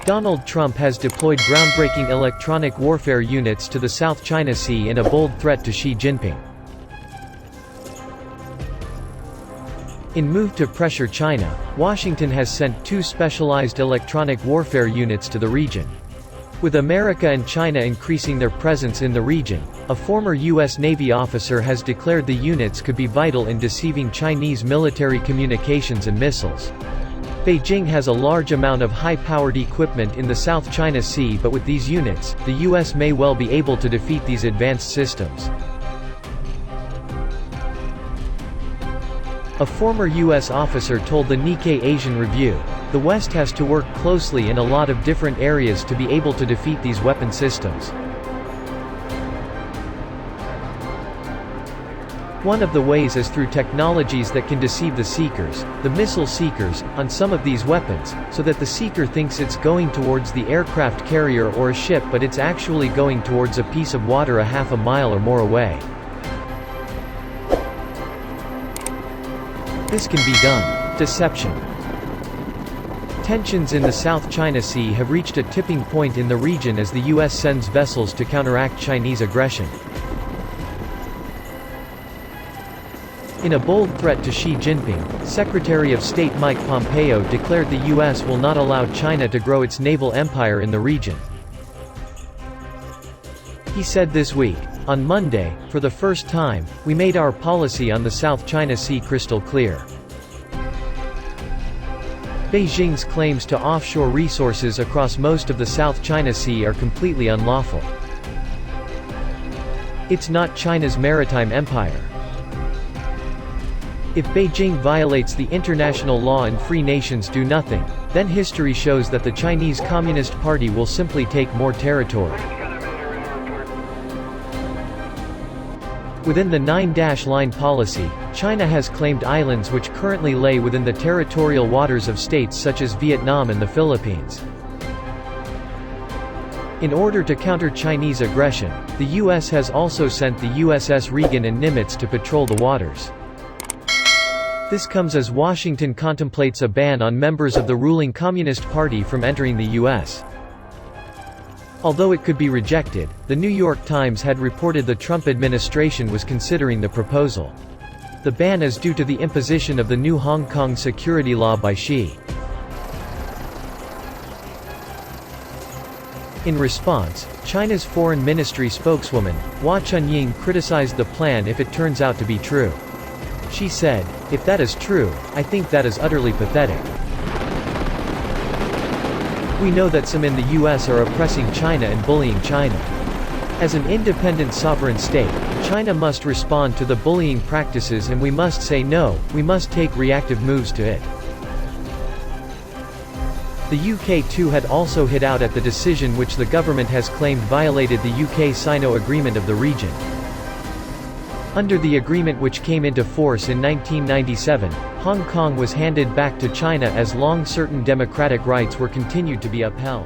Donald Trump has deployed groundbreaking electronic warfare units to the South China Sea in a bold threat to Xi Jinping. In move to pressure China, Washington has sent 2 specialized electronic warfare units to the region. With America and China increasing their presence in the region, a former U.S. Navy officer has declared the units could be vital in deceiving Chinese military communications and missiles. Beijing has a large amount of high-powered equipment in the South China Sea, but with these units, the U.S. may well be able to defeat these advanced systems. A former U.S. officer told the Nikkei Asian Review, "The West has to work closely in a lot of different areas to be able to defeat these weapon systems. One of the ways is through technologies that can deceive the seekers, the missile seekers, on some of these weapons, so that the seeker thinks it's going towards the aircraft carrier or a ship, but it's actually going towards a piece of water a half a mile or more away. This can be done. Deception." Tensions in the South China Sea have reached a tipping point in the region as the U.S. sends vessels to counteract Chinese aggression. In a bold threat to Xi Jinping, Secretary of State Mike Pompeo declared the U.S. will not allow China to grow its naval empire in the region. He said this week, "On Monday, for the first time, we made our policy on the South China Sea crystal clear." Beijing's claims to offshore resources across most of the South China Sea are completely unlawful. It's not China's maritime empire. If Beijing violates the international law and free nations do nothing, then history shows that the Chinese Communist Party will simply take more territory. Within the 9-line policy, China has claimed islands which currently lay within the territorial waters of states such as Vietnam and the Philippines. In order to counter Chinese aggression, the U.S. has also sent the USS Reagan and Nimitz to patrol the waters. This comes as Washington contemplates a ban on members of the ruling Communist Party from entering the U.S. Although it could be rejected, the New York Times had reported the Trump administration was considering the proposal. The ban is due to the imposition of the new Hong Kong security law by Xi. In response, China's Foreign Ministry spokeswoman, Hua Chunying, criticized the plan if it turns out to be true. She said, "If that is true, I think that is utterly pathetic. We know that some in the U.S. are oppressing China and bullying China. As an independent sovereign state, China must respond to the bullying practices and we must say no, we must take reactive moves to it." The UK too had also hit out at the decision which the government has claimed violated the UK-Sino agreement of the region. Under the agreement, which came into force in 1997, Hong Kong was handed back to China as long certain democratic rights were continued to be upheld.